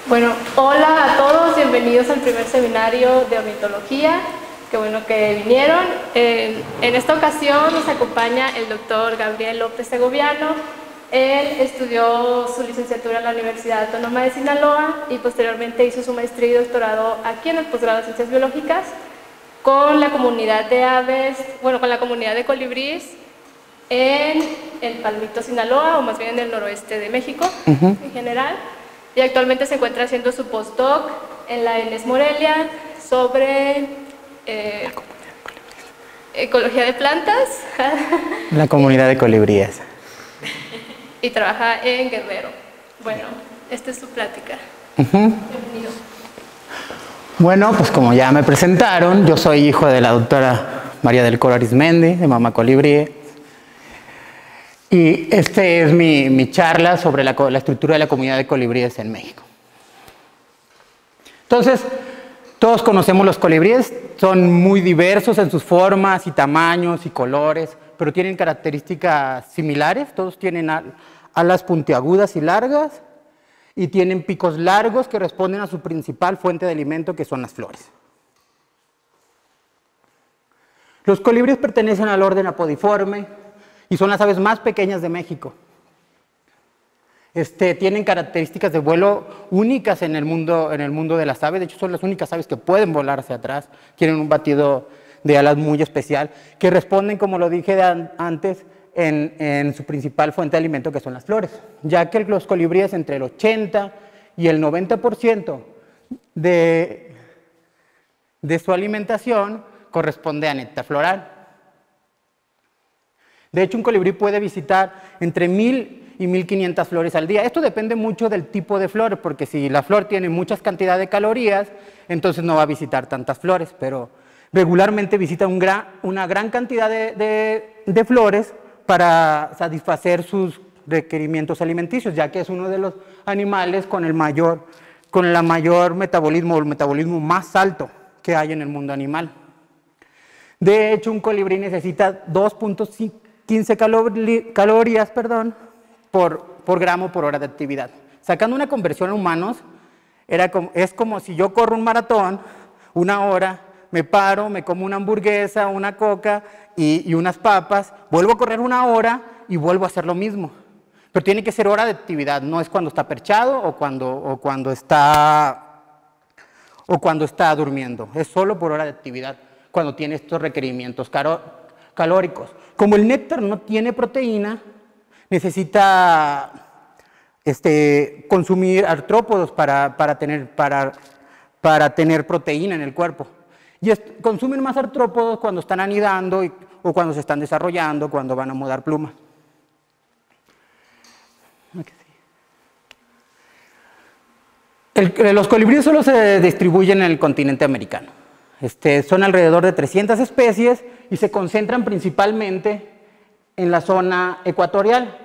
Bueno, hola a todos, bienvenidos al primer seminario de ornitología. Qué bueno que vinieron. En esta ocasión nos acompaña el doctor Gabriel López Segoviano. Él estudió su licenciatura en la Universidad Autónoma de Sinaloa y posteriormente hizo su maestría y doctorado aquí en el posgrado de Ciencias Biológicas con la comunidad de aves, bueno, con la comunidad de colibríes en el Palmito, Sinaloa, o más bien en el noroeste de México en general. Y actualmente se encuentra haciendo su postdoc en la ENES Morelia sobre ecología de plantas. La comunidad de colibríes. Y trabaja en Guerrero. Bueno, esta es su plática. Bienvenido. Bueno, pues como ya me presentaron, yo soy hijo de la doctora María del Coro Arizmendi, de Mamá Colibrí. Y este es mi charla sobre la estructura de la comunidad de colibríes en México. Entonces, todos conocemos los colibríes, son muy diversos en sus formas y tamaños y colores, pero tienen características similares. Todos tienen alas puntiagudas y largas y tienen picos largos que responden a su principal fuente de alimento, que son las flores. Los colibríes pertenecen al orden Apodiforme y son las aves más pequeñas de México. Tienen características de vuelo únicas en el mundo de las aves. De hecho, son las únicas aves que pueden volar hacia atrás. Tienen un batido de alas muy especial, que responden, como lo dije antes, en su principal fuente de alimento, que son las flores. Ya que los colibríes, entre el 80 y el 90% de su alimentación corresponde a néctar floral. De hecho, un colibrí puede visitar entre 1000 y 1500 flores al día. Esto depende mucho del tipo de flor, porque si la flor tiene muchas cantidades de calorías, entonces no va a visitar tantas flores, pero regularmente visita una gran cantidad de flores para satisfacer sus requerimientos alimenticios, ya que es uno de los animales con el mayor metabolismo, o el metabolismo más alto que hay en el mundo animal. De hecho, un colibrí necesita 2.15 calorías por gramo por hora de actividad. Sacando una conversión a humanos, es como si yo corro un maratón, 1 hora, me paro, me como una hamburguesa, una coca y unas papas, vuelvo a correr 1 hora y vuelvo a hacer lo mismo. Pero tiene que ser hora de actividad, no es cuando está perchado o cuando está durmiendo. Es solo por hora de actividad, cuando tiene estos requerimientos calóricos. Como el néctar no tiene proteína, necesita consumir artrópodos para tener proteína en el cuerpo. Y consumen más artrópodos cuando están anidando o cuando se están desarrollando, cuando van a mudar pluma. Los colibríes solo se distribuyen en el continente americano. Son alrededor de 300 especies y se concentran principalmente en la zona ecuatorial.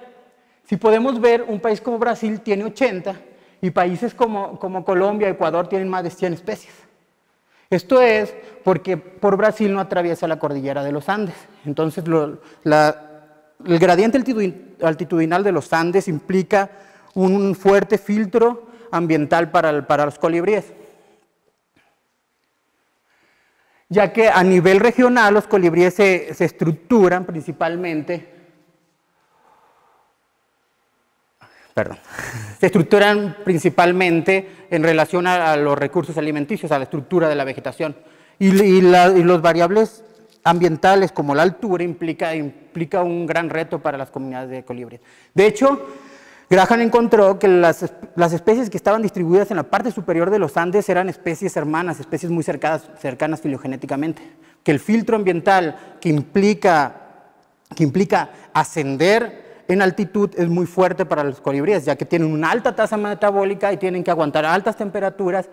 Si podemos ver, un país como Brasil tiene 80 y países como Colombia, Ecuador tienen más de 100 especies. Esto es porque por Brasil no atraviesa la cordillera de los Andes. Entonces, el gradiente altitudinal de los Andes implica un fuerte filtro ambiental para los colibríes. Ya que a nivel regional los colibríes se estructuran principalmente, en relación a los recursos alimenticios, a la estructura de la vegetación. Y los variables ambientales, como la altura, implica un gran reto para las comunidades de colibríes. De hecho, Graham encontró que las especies que estaban distribuidas en la parte superior de los Andes eran especies hermanas, especies muy cercanas filogenéticamente. Que el filtro ambiental que implica ascender en altitud es muy fuerte para los colibríes, ya que tienen una alta tasa metabólica y tienen que aguantar altas temperaturas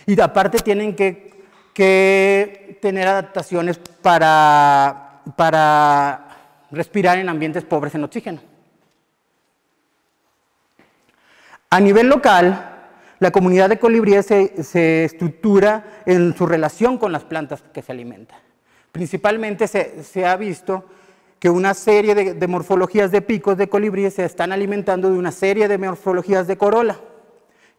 y aparte tienen que tener adaptaciones para respirar en ambientes pobres en oxígeno. A nivel local, la comunidad de colibríes se estructura en su relación con las plantas que se alimentan. Principalmente se ha visto que una serie de morfologías de picos de colibríes se están alimentando de una serie de morfologías de corola.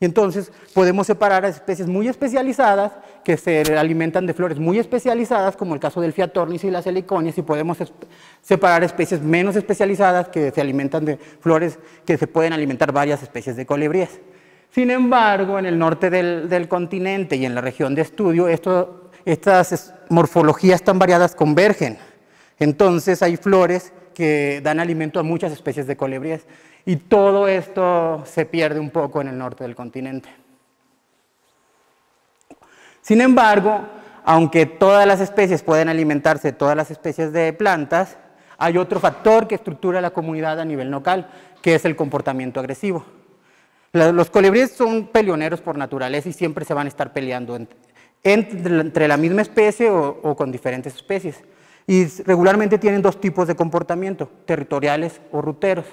Y entonces podemos separar a especies muy especializadas que se alimentan de flores muy especializadas, como el caso del Fiatornis y las heliconias, y podemos separar especies menos especializadas que se alimentan de flores que se pueden alimentar varias especies de colibríes. Sin embargo, en el norte del continente y en la región de estudio, estas morfologías tan variadas convergen. Entonces hay flores que dan alimento a muchas especies de colibríes. Y todo esto se pierde un poco en el norte del continente. Sin embargo, aunque todas las especies pueden alimentarse de todas las especies de plantas, hay otro factor que estructura la comunidad a nivel local, que es el comportamiento agresivo. Los colibríes son peleoneros por naturaleza y siempre se van a estar peleando entre la misma especie o con diferentes especies. Y regularmente tienen dos tipos de comportamiento, territoriales o ruteros.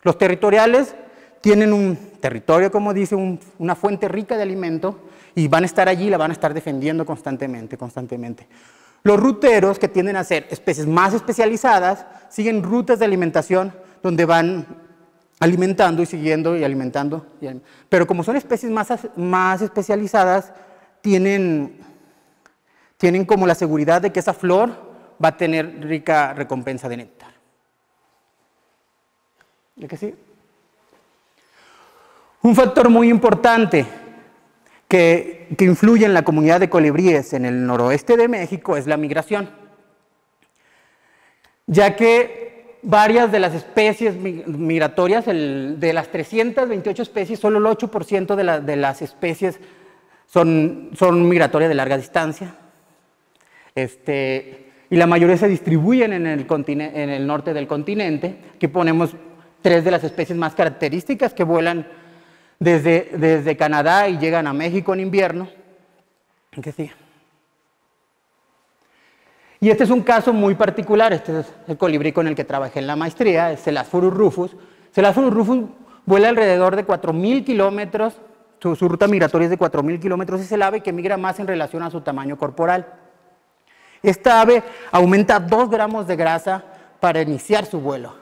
Los territoriales tienen un territorio, como dice, una fuente rica de alimento y van a estar allí y la van a estar defendiendo constantemente. Los ruteros, que tienden a ser especies más especializadas, siguen rutas de alimentación donde van alimentando y siguiendo y alimentando. Pero como son especies más especializadas, tienen como la seguridad de que esa flor va a tener rica recompensa de néctar. ¿De qué sigue? Un factor muy importante que influye en la comunidad de colibríes en el noroeste de México es la migración, ya que varias de las especies migratorias, de las 328 especies, solo el 8% de las especies son migratorias de larga distancia, y la mayoría se distribuyen en el norte del continente. Aquí ponemos 3 de las especies más características que vuelan desde Canadá y llegan a México en invierno. ¿Qué sigue? Y este es un caso muy particular. Este es el colibrí con el que trabajé en la maestría, es Celasphorus rufus. Celasphorus rufus vuela alrededor de 4.000 kilómetros, su ruta migratoria es de 4.000 kilómetros, es el ave que migra más en relación a su tamaño corporal. Esta ave aumenta 2 gramos de grasa para iniciar su vuelo.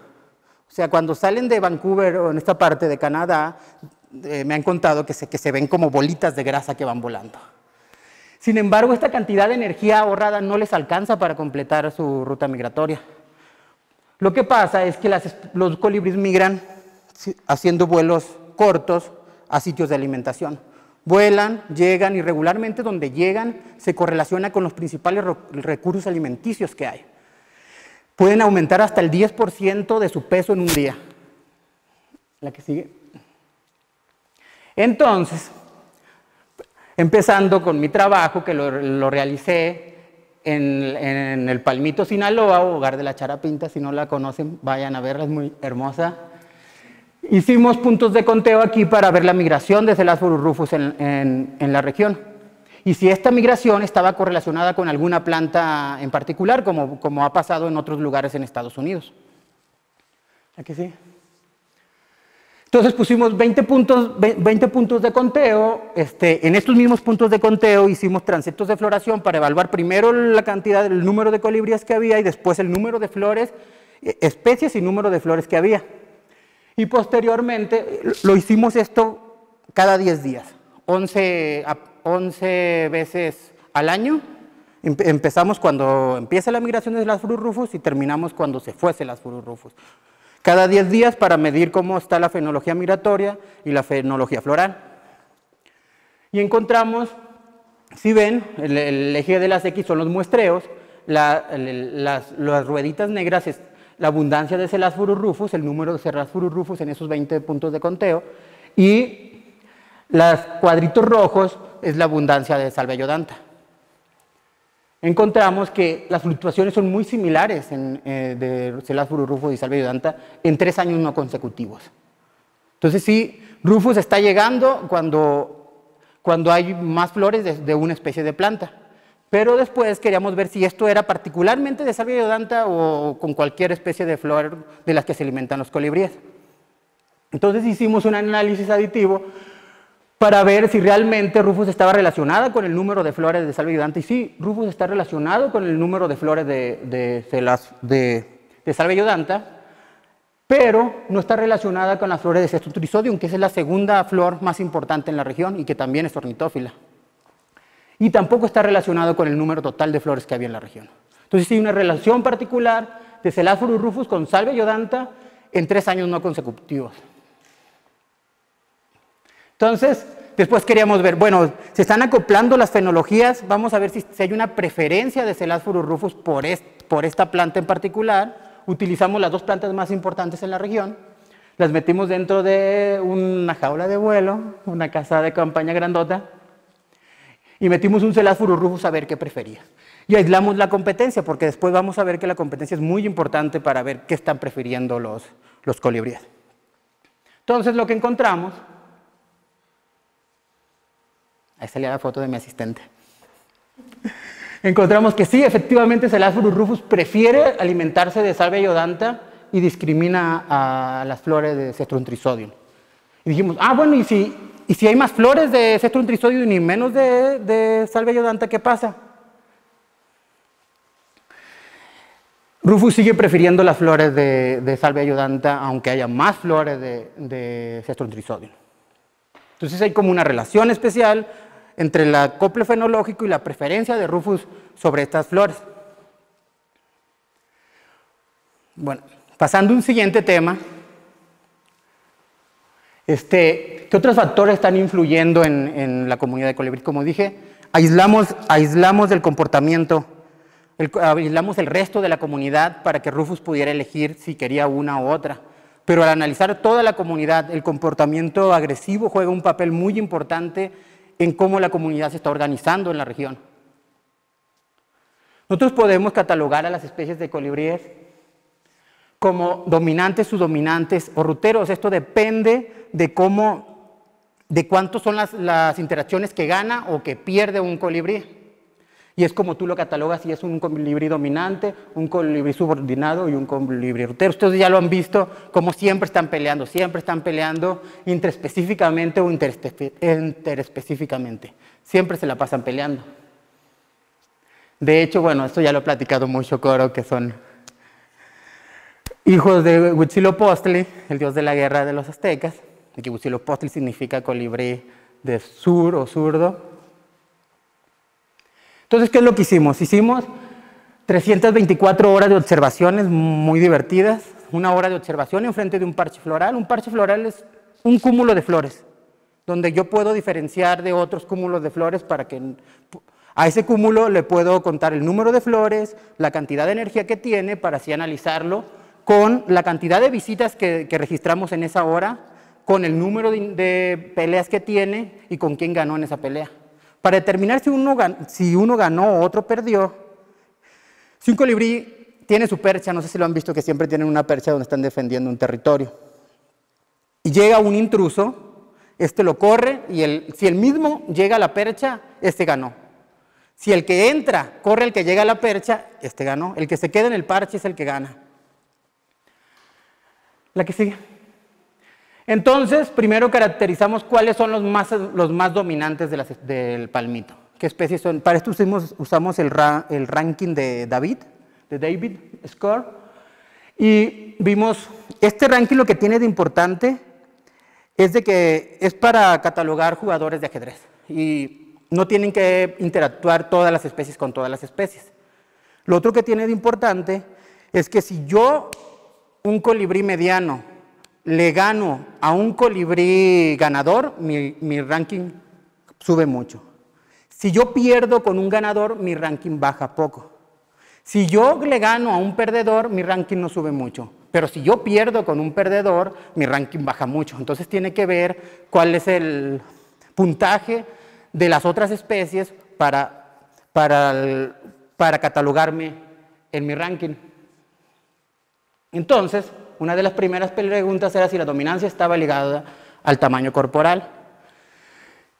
O sea, cuando salen de Vancouver o en esta parte de Canadá, me han contado que se ven como bolitas de grasa que van volando. Sin embargo, esta cantidad de energía ahorrada no les alcanza para completar su ruta migratoria. Lo que pasa es que los colibríes migran haciendo vuelos cortos a sitios de alimentación. Vuelan, llegan y regularmente donde llegan se correlaciona con los principales recursos alimenticios que hay. Pueden aumentar hasta el 10% de su peso en un día. La que sigue. Entonces, empezando con mi trabajo, que lo realicé en el Palmito, Sinaloa, hogar de la charapinta. Si no la conocen, vayan a verla, es muy hermosa. Hicimos puntos de conteo aquí para ver la migración de Celasphorus rufus en la región. Y si esta migración estaba correlacionada con alguna planta en particular, como ha pasado en otros lugares en Estados Unidos. Aquí sí. Entonces pusimos 20 puntos de conteo. En estos mismos puntos de conteo hicimos transeptos de floración para evaluar primero la cantidad, el número de colibríes que había y después el número de flores, especies y número de flores que había. Y posteriormente lo hicimos esto cada 10 días, 11 veces al año. Empezamos cuando empieza la migración de Celasphorus rufus y terminamos cuando se fue Celasphorus rufus. Cada 10 días para medir cómo está la fenología migratoria y la fenología floral. Y encontramos, si ven, el eje de las X son los muestreos, las rueditas negras es la abundancia de Celasphorus rufus, el número de Celasphorus rufus en esos 20 puntos de conteo, y los cuadritos rojos es la abundancia de Salvia-iodantha. Encontramos que las fluctuaciones son muy similares de Celasphorus rufus y Salvia-iodantha en 3 años no consecutivos. Entonces sí, rufus está llegando cuando hay más flores de una especie de planta. Pero después queríamos ver si esto era particularmente de Salvia-iodantha o con cualquier especie de flor de las que se alimentan los colibríes. Entonces hicimos un análisis aditivo para ver si realmente rufus estaba relacionada con el número de flores de Salvia-iodantha. Y sí, rufus está relacionado con el número de flores de Salvia-iodantha. pero no está relacionada con las flores de Cestrum trisodium, que es la segunda flor más importante en la región y que también es ornitófila. Y tampoco está relacionado con el número total de flores que había en la región. Entonces sí hay una relación particular de Celadfurus rufus con Salvia iodantha en 3 años no consecutivos. Entonces, después queríamos ver, bueno, se están acoplando las fenologías, vamos a ver si hay una preferencia de Celadfurus rufus por esta planta en particular. Utilizamos las 2 plantas más importantes en la región, las metimos dentro de una jaula de vuelo, una casa de campaña grandota, y metimos un Celadfurus rufus a ver qué prefería. Y aislamos la competencia, porque después vamos a ver que la competencia es muy importante para ver qué están prefiriendo los colibríes. Entonces lo que encontramos, ahí salía la foto de mi asistente, encontramos que sí, efectivamente Celadfurus rufus prefiere alimentarse de Salvia iodantha y discrimina a las flores de Cestrum trisodium. Y dijimos, bueno, ¿y si hay más flores de Cestrum trisodium y menos de Salvia iodantha, qué pasa? Rufus sigue prefiriendo las flores de Salvia iodantha, aunque haya más flores de Cestrum trisodium. Entonces hay como una relación especial entre el acople fenológico y la preferencia de Rufus sobre estas flores. Bueno, pasando a un siguiente tema, ¿qué otros factores están influyendo en la comunidad de colibrí? Como dije, aislamos del comportamiento, aislamos el resto de la comunidad para que Rufus pudiera elegir si quería una u otra. Pero al analizar toda la comunidad, el comportamiento agresivo juega un papel muy importante en cómo la comunidad se está organizando en la región. Nosotros podemos catalogar a las especies de colibríes como dominantes, subdominantes o ruteros. Esto depende de cuántas son las interacciones que gana o que pierde un colibrí. Y es como tú lo catalogas si es un colibrí dominante, un colibrí subordinado y un colibrí rutero. Ustedes ya lo han visto, como siempre están peleando interespecíficamente o interespecíficamente. Siempre se la pasan peleando. De hecho, bueno, esto ya lo he platicado mucho, Coro, que son hijos de Huitzilopochtli, el dios de la guerra de los aztecas, y que Huitzilopochtli significa colibrí de sur o zurdo. Entonces, ¿qué es lo que hicimos? Hicimos 324 horas de observaciones muy divertidas, 1 hora de observación enfrente de un parche floral. Un parche floral es un cúmulo de flores, donde yo puedo diferenciar de otros cúmulos de flores para que a ese cúmulo le puedo contar el número de flores, la cantidad de energía que tiene, para así analizarlo con la cantidad de visitas que registramos en esa hora, con el número de peleas que tiene y con quién ganó en esa pelea. Para determinar si uno ganó o otro perdió, si un colibrí tiene su percha, no sé si lo han visto, que siempre tienen una percha donde están defendiendo un territorio, y llega un intruso, lo corre, y si el mismo llega a la percha, ganó. Si el que entra corre el que llega a la percha, ganó. El que se queda en el parche es el que gana. La que sigue. Entonces, primero caracterizamos cuáles son los más dominantes del palmito. ¿Qué especies son? Para esto usamos el ranking de David Score, y vimos, este ranking lo que tiene de importante es de que es para catalogar jugadores de ajedrez, y no tienen que interactuar todas las especies con todas las especies. Lo otro que tiene de importante es que si yo, un colibrí mediano, le gano a un colibrí ganador, mi ranking sube mucho. Si yo pierdo con un ganador, mi ranking baja poco. Si yo le gano a un perdedor, mi ranking no sube mucho. Pero si yo pierdo con un perdedor, mi ranking baja mucho. Entonces tiene que ver cuál es el puntaje de las otras especies para catalogarme en mi ranking. Entonces, una de las primeras preguntas era si la dominancia estaba ligada al tamaño corporal.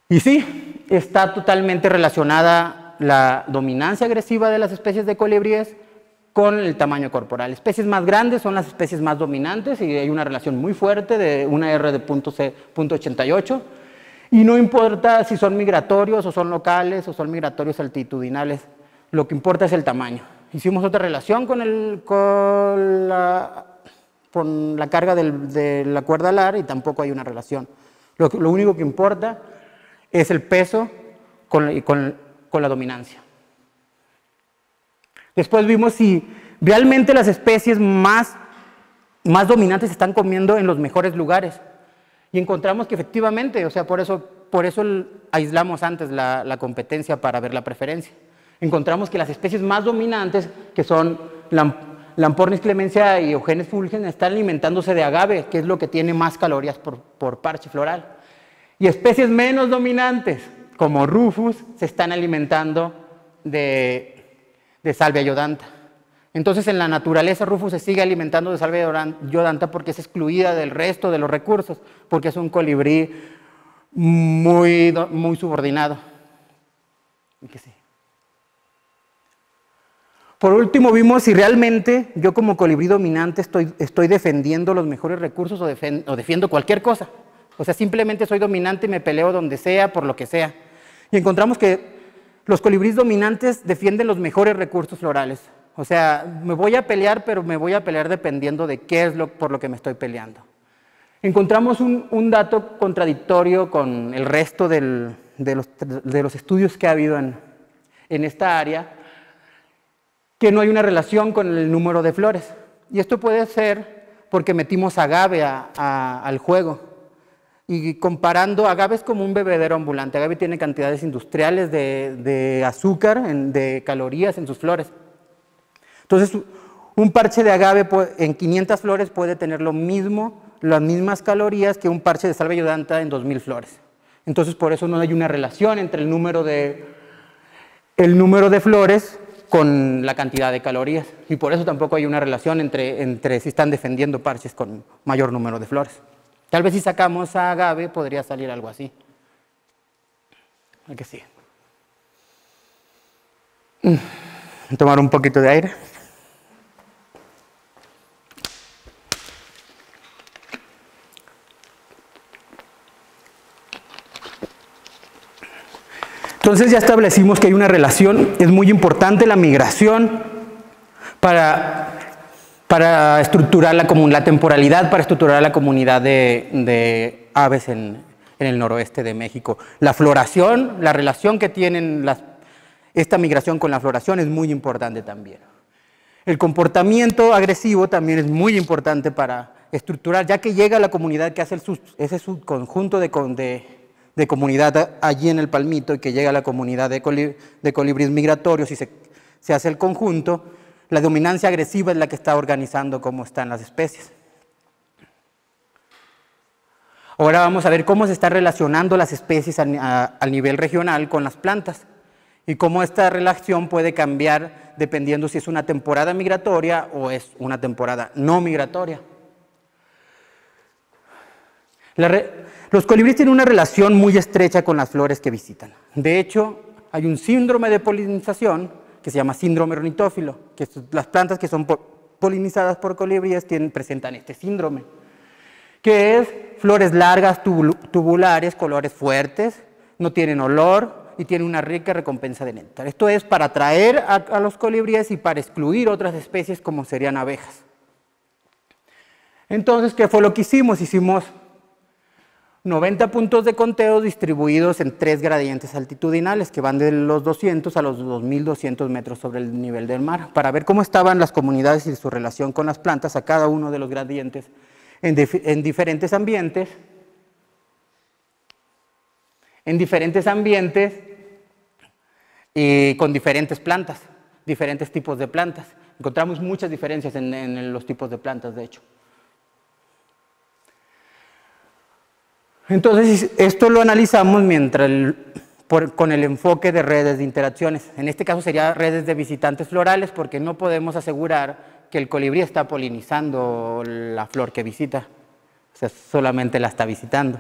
Y sí, está totalmente relacionada la dominancia agresiva de las especies de colibríes con el tamaño corporal. Especies más grandes son las especies más dominantes y hay una relación muy fuerte de una R de .88. Y no importa si son migratorios o son locales o son migratorios altitudinales, lo que importa es el tamaño. Hicimos otra relación con la carga de la cuerda alar y tampoco hay una relación. Lo único que importa es el peso con la dominancia. Después vimos si realmente las especies más dominantes se están comiendo en los mejores lugares. Y encontramos que efectivamente, o sea, por eso aislamos antes la competencia para ver la preferencia. Encontramos que las especies más dominantes, que son Lampornis clemencia y Eugenes fulgens, están alimentándose de agave, que es lo que tiene más calorías por parche floral. Y especies menos dominantes, como Rufus, se están alimentando de Salvia iodantha. Entonces, en la naturaleza, Rufus se sigue alimentando de Salvia iodantha porque es excluida del resto de los recursos, porque es un colibrí muy subordinado. Por último, vimos si realmente yo como colibrí dominante estoy defendiendo los mejores recursos o defiendo cualquier cosa. O sea, simplemente soy dominante y me peleo donde sea, por lo que sea. Y encontramos que los colibríes dominantes defienden los mejores recursos florales. O sea, me voy a pelear, pero me voy a pelear dependiendo de qué es por lo que me estoy peleando. Encontramos un dato contradictorio con el resto de los estudios que ha habido en esta área, que no hay una relación con el número de flores. Y esto puede ser porque metimos agave al juego. Y comparando, agave es como un bebedero ambulante. Agave tiene cantidades industriales de azúcar, de calorías en sus flores. Entonces, un parche de agave en 500 flores puede tener las mismas calorías que un parche de Salvia iodantha en 2000 flores. Entonces, por eso no hay una relación entre el número de flores con la cantidad de calorías. Y por eso tampoco hay una relación entre si están defendiendo parches con mayor número de flores. Tal vez si sacamos a agave podría salir algo así. ¿A que sí? Tomar un poquito de aire. Entonces ya establecimos que hay una relación, es muy importante la migración para estructurar la temporalidad, para estructurar la comunidad de aves en el noroeste de México. La floración, la relación que tienen esta migración con la floración es muy importante también. El comportamiento agresivo también es muy importante para estructurar, ya que llega a la comunidad que hace ese subconjunto de comunidad allí en el palmito y que llega a la comunidad de colibríes migratorios y se hace el conjunto. La dominancia agresiva es la que está organizando cómo están las especies. Ahora vamos a ver cómo se están relacionando las especies al nivel regional con las plantas y cómo esta relación puede cambiar dependiendo si es una temporada migratoria o es una temporada no migratoria. Los colibríes tienen una relación muy estrecha con las flores que visitan. De hecho, hay un síndrome de polinización que se llama síndrome ornitófilo, que las plantas que son polinizadas por colibríes presentan este síndrome, que es flores largas, tubulares, colores fuertes, no tienen olor y tienen una rica recompensa de néctar. Esto es para atraer a los colibríes y para excluir otras especies como serían abejas. Entonces, ¿qué fue lo que hicimos? Hicimos 90 puntos de conteo distribuidos en 3 gradientes altitudinales que van de los 200 a los 2200 metros sobre el nivel del mar, para ver cómo estaban las comunidades y su relación con las plantas a cada uno de los gradientes en diferentes ambientes. Y con diferentes plantas, diferentes tipos de plantas. Encontramos muchas diferencias en los tipos de plantas, de hecho. Entonces, esto lo analizamos con el enfoque de redes de interacciones. En este caso sería redes de visitantes florales, porque no podemos asegurar que el colibrí está polinizando la flor que visita. O sea, solamente la está visitando.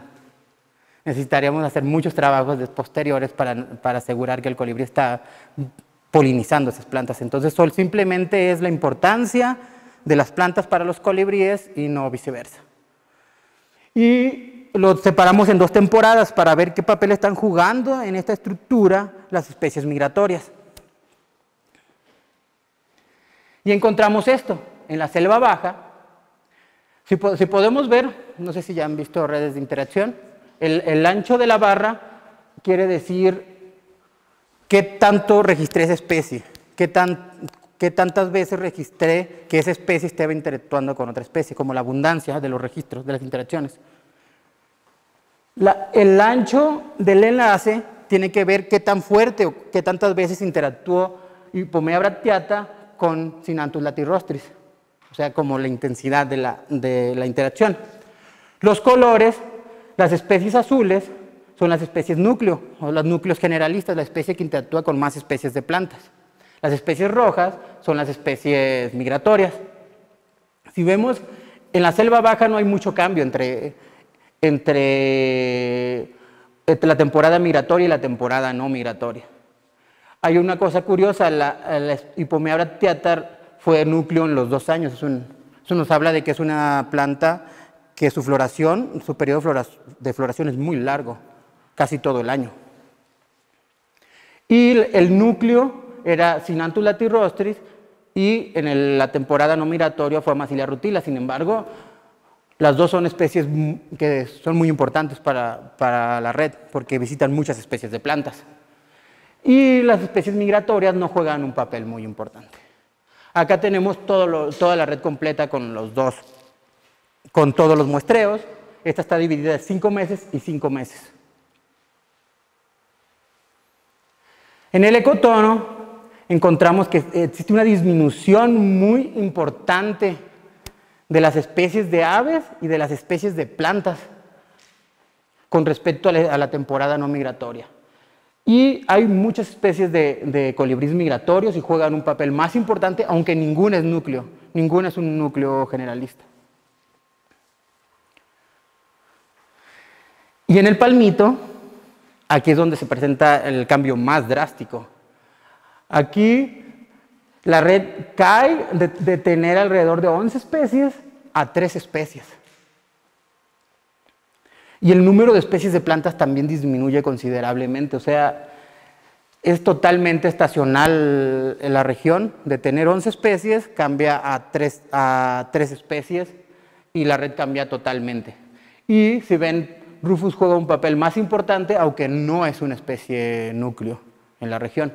Necesitaríamos hacer muchos trabajos posteriores para asegurar que el colibrí está polinizando esas plantas. Entonces, simplemente es la importancia de las plantas para los colibríes y no viceversa. Y lo separamos en 2 temporadas para ver qué papel están jugando en esta estructura las especies migratorias. Y encontramos esto, en la selva baja, Si podemos ver, no sé si ya han visto redes de interacción, el ancho de la barra quiere decir qué tanto registré esa especie, qué tantas veces registré que esa especie estaba interactuando con otra especie, como la abundancia de los registros, de las interacciones. El ancho del enlace tiene que ver qué tan fuerte o qué tantas veces interactuó Hypomea bracteata con Cynanthus latirostris, o sea, como la intensidad de la interacción. Los colores, las especies azules son las especies núcleo, o los núcleos generalistas, la especie que interactúa con más especies de plantas. Las especies rojas son las especies migratorias. Si vemos, en la selva baja no hay mucho cambio entre la temporada migratoria y la temporada no migratoria. Hay una cosa curiosa, la Hypomea bracteata fue núcleo en los 2 años. Eso nos habla de que es una planta que su floración, su periodo de floración es muy largo, casi todo el año. Y el núcleo era Cynanthus latirostris y en la temporada no migratoria fue Massilia rutila. Sin embargo, las dos son especies que son muy importantes para la red porque visitan muchas especies de plantas. Y las especies migratorias no juegan un papel muy importante. Acá tenemos toda la red completa con todos los muestreos. Esta está dividida en 5 meses y 5 meses. En el ecotono encontramos que existe una disminución muy importante de las especies de aves y de las especies de plantas con respecto a la temporada no migratoria. Y hay muchas especies de colibríes migratorios y juegan un papel más importante, aunque ninguna es núcleo, ninguna es un núcleo generalista. Y en el palmito, aquí es donde se presenta el cambio más drástico. Aquí la red cae de tener alrededor de 11 especies a 3 especies. Y el número de especies de plantas también disminuye considerablemente, o sea, es totalmente estacional en la región. De tener 11 especies cambia a 3 especies y la red cambia totalmente. Y si ven, Rufus juega un papel más importante, aunque no es una especie núcleo en la región.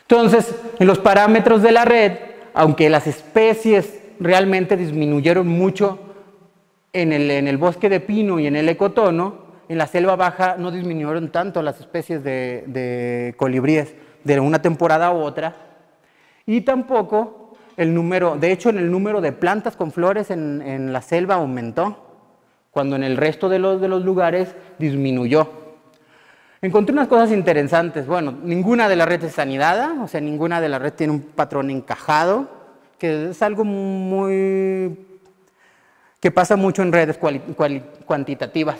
Entonces, en los parámetros de la red, aunque las especies realmente disminuyeron mucho en el bosque de pino y en el ecotono, en la selva baja no disminuyeron tanto las especies de colibríes de una temporada u otra, y tampoco el número, de hecho, en el número de plantas con flores en la selva aumentó, cuando en el resto de los lugares disminuyó. Encontré unas cosas interesantes. Bueno, ninguna de las redes es anidada, o sea, ninguna de las redes tiene un patrón encajado, que es algo que pasa mucho en redes cuantitativas.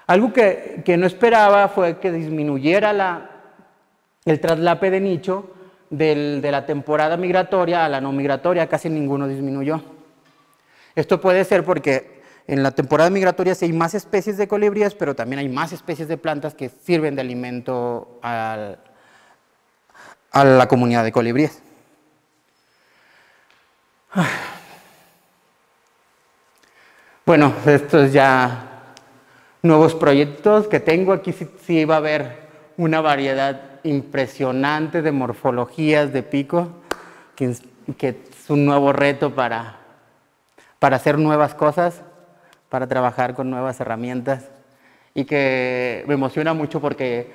Algo que no esperaba fue que disminuyera el traslape de nicho de la temporada migratoria a la no migratoria, casi ninguno disminuyó. Esto puede ser porque en la temporada migratoria sí hay más especies de colibríes, pero también hay más especies de plantas que sirven de alimento a la comunidad de colibríes. Bueno, estos ya nuevos proyectos que tengo. Aquí sí va a haber una variedad impresionante de morfologías de pico, que es un nuevo reto para hacer nuevas cosas, para trabajar con nuevas herramientas, y que me emociona mucho porque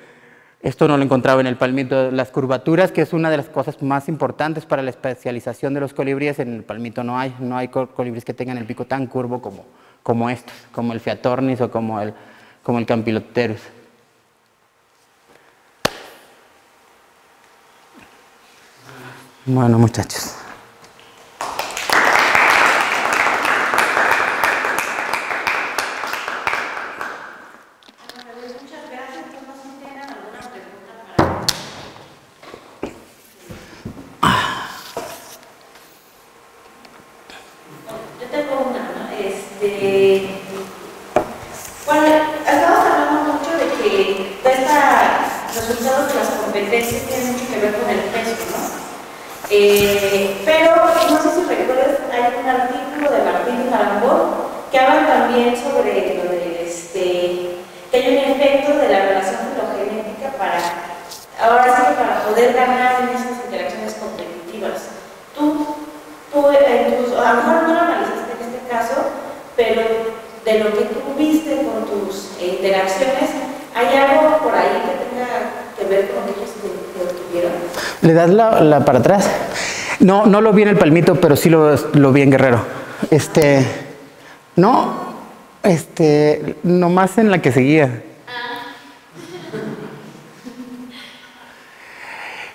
esto no lo encontraba en el palmito. Las curvaturas, que es una de las cosas más importantes para la especialización de los colibríes, en el palmito no hay colibríes que tengan el pico tan curvo como estos, como el Fiatornis o como el Campylopterus. Bueno, muchachos. Muchas gracias. ¿Todos tienen alguna pregunta para mí? Yo tengo una, ¿no? Bueno, estamos hablando mucho de que los resultados de las competencias tienen mucho que ver con el peso, ¿no? Pero no sé si recuerdas, hay un artículo de Martín Jarambó que habla también sobre lo de que hay un efecto de la relación filogenética para, ahora sí que para poder ganar en esas interacciones competitivas. A lo mejor no lo analizaste en este caso, pero de lo que tú viste con tus interacciones, ¿hay algo por ahí que tenga que ver con ellos que obtuvieron? ¿Le das la para atrás? No, no lo vi en el palmito, pero sí lo vi en Guerrero. Nomás en la que seguía.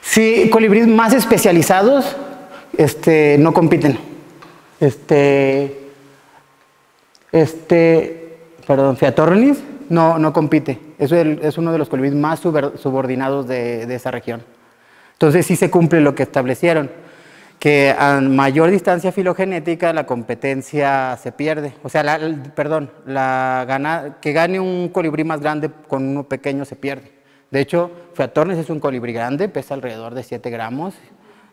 Sí, colibríes más especializados, no compiten. Perdón, Fiatornis no compite. Es uno de los colibríes más subordinados de esa región. Entonces sí se cumple lo que establecieron, que a mayor distancia filogenética la competencia se pierde. O sea, que gane un colibrí más grande con uno pequeño se pierde. De hecho, Fiatornis es un colibrí grande, pesa alrededor de 7 gramos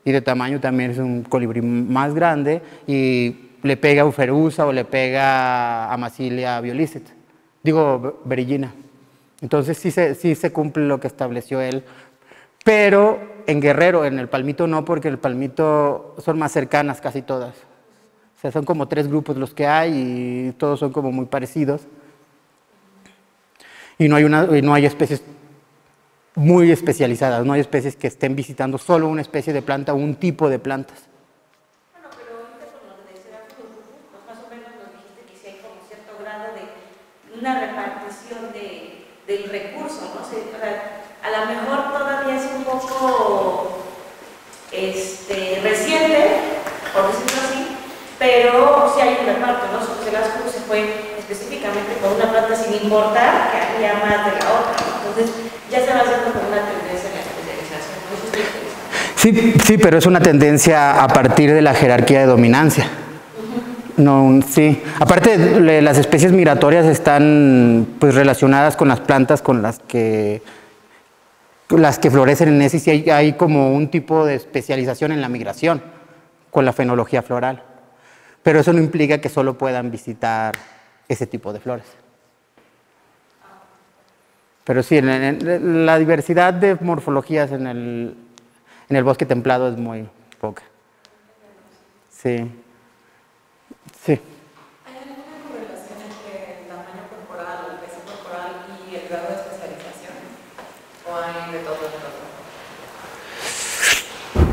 y de tamaño también es un colibrí más grande y le pega a Uferusa o le pega a Massilia violicet, berillina. Entonces sí se cumple lo que estableció él. Pero en Guerrero, en el palmito no, porque el palmito son más cercanas casi todas. O sea, son como 3 grupos los que hay y todos son como muy parecidos. Y no hay especies muy especializadas, no hay especies que estén visitando solo una especie de planta o un tipo de plantas. Bueno, pero ahorita con lo de Seraphis, pues más o menos nos dijiste que sí hay como cierto grado de una repartición del recurso, ¿no? O sea, a lo mejor todavía es un poco reciente, por decirlo así, pero sí hay un reparto, ¿no? Seraphis se fue específicamente con una planta sin importar que había más de la otra, ¿no? Entonces ya se va haciendo como una tendencia en la especialización, ¿no? Eso es interesante. Sí, pero es una tendencia a partir de la jerarquía de dominancia. No, sí. Aparte, las especies migratorias están pues relacionadas con las plantas con las que florecen en ese, sí hay como un tipo de especialización en la migración con la fenología floral. Pero eso no implica que solo puedan visitar ese tipo de flores. Pero sí, la diversidad de morfologías en el bosque templado es muy poca. Sí. Sí. ¿Hay alguna correlación entre el tamaño corporal, el peso corporal y el grado de especialización? ¿O hay de todo?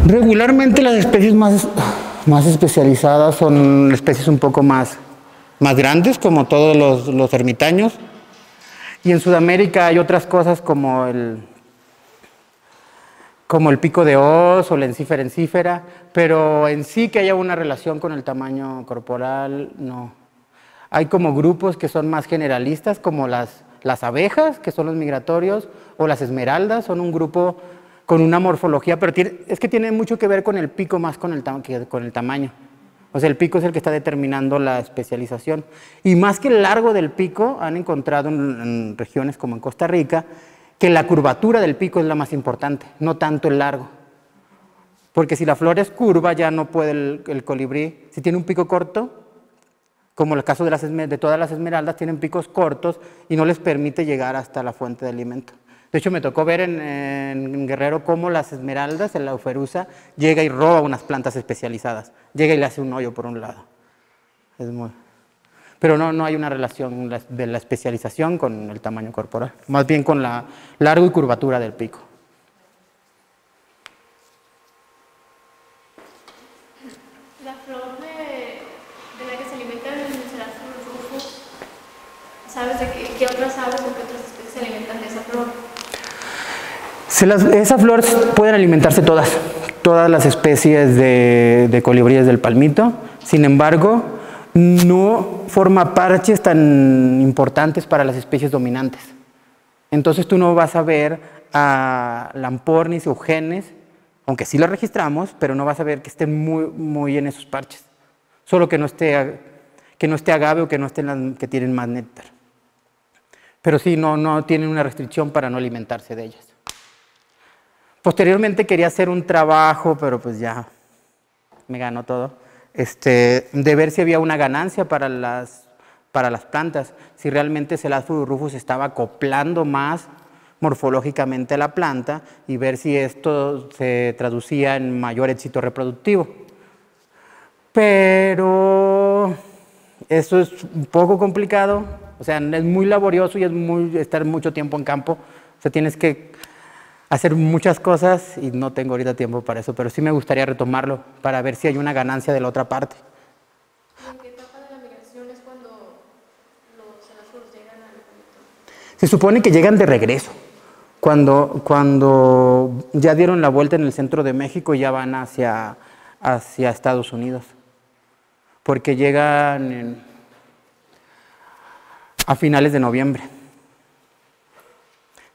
Regularmente las especies más especializadas son especies un poco más grandes, como todos los ermitaños. Y en Sudamérica hay otras cosas como el pico de hoz o la encífera, pero en sí que haya una relación con el tamaño corporal, no. Hay como grupos que son más generalistas, como las abejas, que son los migratorios, o las esmeraldas, son un grupo con una morfología, pero es que tiene mucho que ver con el pico más que con el tamaño. O sea, el pico es el que está determinando la especialización. Y más que el largo del pico, han encontrado en regiones como en Costa Rica, que la curvatura del pico es la más importante, no tanto el largo. Porque si la flor es curva, ya no puede el colibrí. Si tiene un pico corto, como el caso de todas las esmeraldas, tienen picos cortos y no les permite llegar hasta la fuente de alimento. De hecho, me tocó ver en Guerrero cómo las esmeraldas, en la Uferusa, llega y roba unas plantas especializadas. Llega y le hace un hoyo por un lado. Pero no hay una relación de la especialización con el tamaño corporal, más bien con la largo y curvatura del pico. La flor de la que se alimentan el Seraphis rufus, ¿sabes de qué otras aves o qué otras especies se alimentan de esa flor? Esa flor pueden alimentarse todas las especies de colibríes del palmito. Sin embargo, no forma parches tan importantes para las especies dominantes. Entonces tú no vas a ver a Lampornis o Genes, aunque sí lo registramos, pero no vas a ver que estén muy en esos parches. Solo que no esté agave o que no estén las que tienen más néctar. Pero sí, no tienen una restricción para no alimentarse de ellas. Posteriormente quería hacer un trabajo, pero pues ya me ganó todo, de ver si había una ganancia para las plantas, si realmente Celadfurus rufus estaba acoplando más morfológicamente a la planta y ver si esto se traducía en mayor éxito reproductivo. Pero eso es un poco complicado, o sea, es muy laborioso y es estar mucho tiempo en campo, o sea, tienes que hacer muchas cosas y no tengo ahorita tiempo para eso, pero sí me gustaría retomarlo para ver si hay una ganancia de la otra parte. ¿En qué etapa de la migración es cuando los Celadfurus llegan al territorio? Se supone que llegan de regreso. Cuando ya dieron la vuelta en el centro de México, ya van hacia Estados Unidos. Porque llegan a finales de noviembre.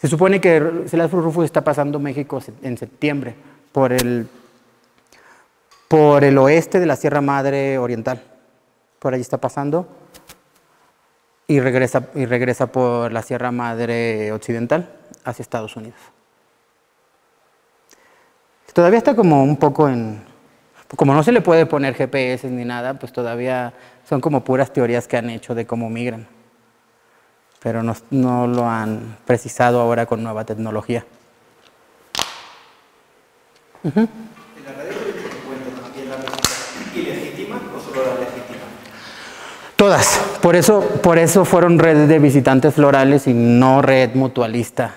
Se supone que Celadfurus rufus está pasando México en septiembre por el oeste de la Sierra Madre Oriental. Por ahí está pasando y regresa por la Sierra Madre Occidental hacia Estados Unidos. Todavía está como un poco como no se le puede poner GPS ni nada, pues todavía son como puras teorías que han hecho de cómo migran. Pero no lo han precisado ahora con nueva tecnología. ¿En la radio se encuentra también la visita ilegítima o solo la legítima? Todas. Por eso fueron redes de visitantes florales y no red mutualista.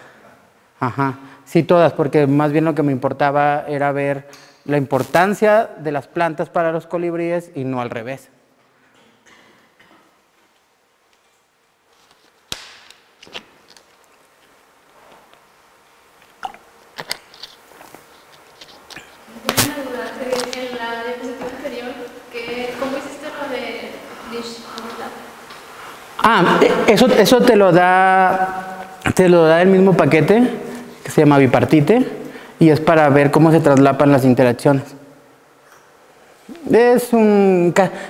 Ajá. Sí, todas, porque más bien lo que me importaba era ver la importancia de las plantas para los colibríes y no al revés. En la diapositiva anterior, ¿cómo hiciste lo de Dish? Eso te lo da el mismo paquete que se llama bipartite y es para ver cómo se traslapan las interacciones.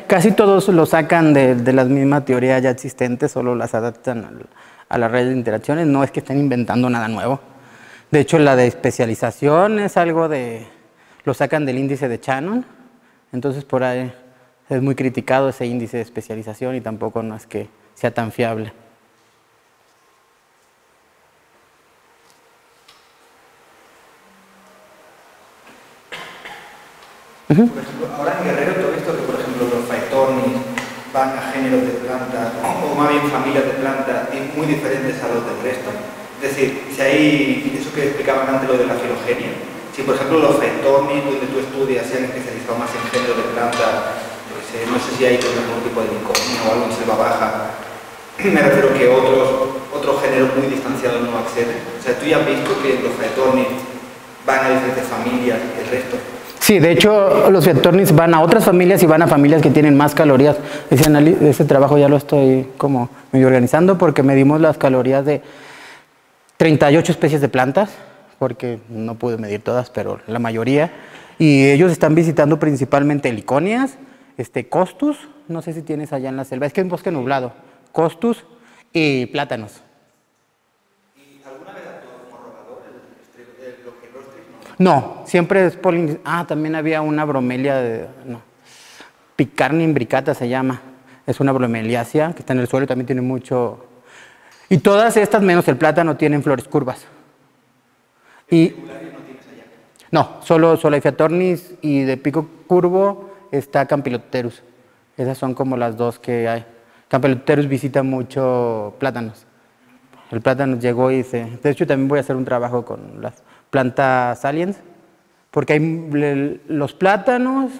Casi todos lo sacan de las mismas teorías ya existentes, solo las adaptan a la red de interacciones, no es que estén inventando nada nuevo. De hecho, la de especialización es algo lo sacan del índice de Shannon, entonces por ahí es muy criticado ese índice de especialización y tampoco no es que sea tan fiable. Por ejemplo, ahora en Guerrero todo esto que, por ejemplo, los phaetornis van a géneros de plantas, o más bien familias de plantas, muy diferentes a los del resto. Es decir, si hay, eso que explicaban antes, lo de la filogenia, si por ejemplo los phaetornis donde tú estudias se han especializado más en géneros de plantas, no sé si hay algún tipo de linconía o algo en selva baja, me refiero que otros géneros muy distanciados no acceden. O sea, tú ya has visto que los phaetornis van a diferentes familias que el resto. Sí, de hecho los phaetornis van a otras familias y van a familias que tienen más calorías. Ese trabajo ya lo estoy como medio organizando porque medimos las calorías de 38 especies de plantas, porque no pude medir todas, pero la mayoría. Y ellos están visitando principalmente heliconias, costus, no sé si tienes allá en la selva, es que es un bosque nublado, costus y plátanos. ¿Y alguna vez actuó como robador el rostris? No, siempre es polinización. También había una bromelia, Picarnia imbricata se llama, es una bromeliácea que está en el suelo y también tiene mucho... Y todas estas, menos el plátano, tienen flores curvas. Y no, solo hay Phaetornis y de pico curvo está Campylopterus. Esas son como las dos que hay. Campylopterus visita mucho plátanos. El plátano llegó y dice... De hecho, también voy a hacer un trabajo con las plantas aliens, porque hay los plátanos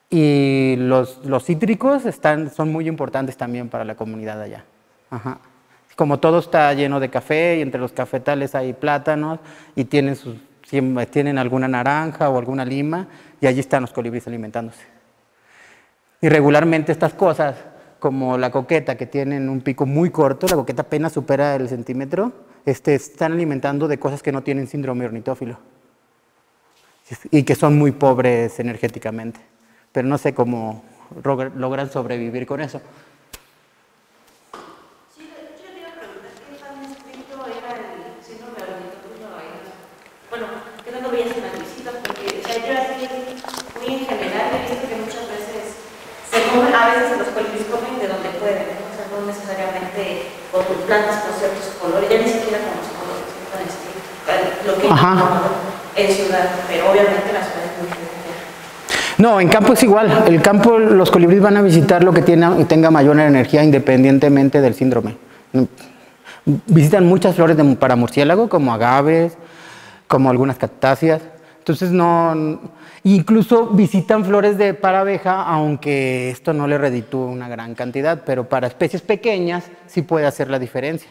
y los cítricos son muy importantes también para la comunidad allá. Ajá. Como todo está lleno de café y entre los cafetales hay plátanos y tienen alguna naranja o alguna lima y allí están los colibríes alimentándose. Y regularmente estas cosas, como la coqueta, que tienen un pico muy corto, la coqueta apenas supera el centímetro, están alimentando de cosas que no tienen síndrome ornitófilo y que son muy pobres energéticamente. Pero no sé cómo logran sobrevivir con eso. Bueno, que no lo veías en las visitas, porque o sea, yo así muy en general he visto que muchas veces colibríes comen de donde pueden, ¿no? O sea, no necesariamente con plantas con ciertos colores, ya ni siquiera con los colores, lo que en ciudad, pero obviamente la ciudad es muy diferente. No, en campo es igual. El campo, los colibríes van a visitar lo que tenga mayor energía independientemente del síndrome. Visitan muchas flores para murciélago, como agaves, como algunas cactáceas. Entonces incluso visitan flores para abeja, aunque esto no le reditúe una gran cantidad, pero para especies pequeñas sí puede hacer la diferencia.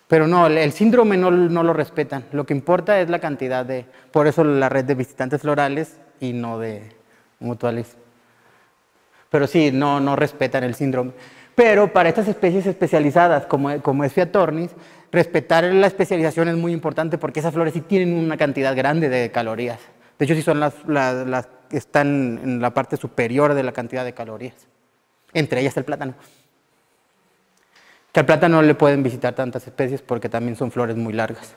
Pero no, el síndrome no lo respetan. Lo que importa es la cantidad por eso la red de visitantes florales y no de mutuales. Pero sí, no respetan el síndrome. Pero para estas especies especializadas, como es Fiatornis, respetar la especialización es muy importante porque esas flores sí tienen una cantidad grande de calorías. De hecho, sí son las que están en la parte superior de la cantidad de calorías. Entre ellas el plátano. Que al plátano no le pueden visitar tantas especies porque también son flores muy largas.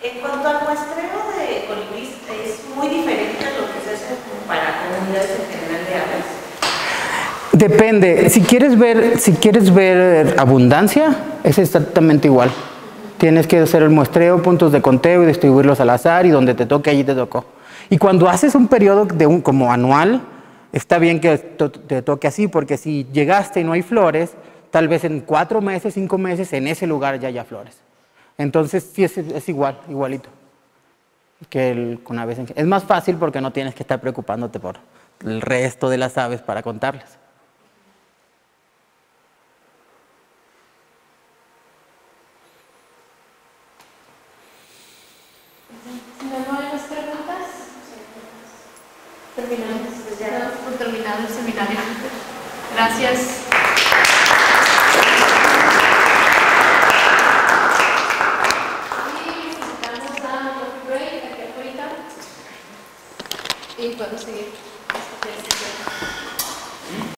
En cuanto al muestreo de colibríes, ¿es muy diferente a lo que se hace para comunidades en general de aves? Depende. Si quieres ver abundancia, es exactamente igual. Tienes que hacer el muestreo, puntos de conteo y distribuirlos al azar y donde te toque, allí te tocó. Y cuando haces un periodo como anual, está bien que te toque así, porque si llegaste y no hay flores, tal vez en 4 meses, 5 meses, en ese lugar ya haya flores. Entonces sí es igualito que con aves. Es más fácil porque no tienes que estar preocupándote por el resto de las aves para contarlas. Si no hay más preguntas, terminado el seminario. Gracias. Y podemos seguir.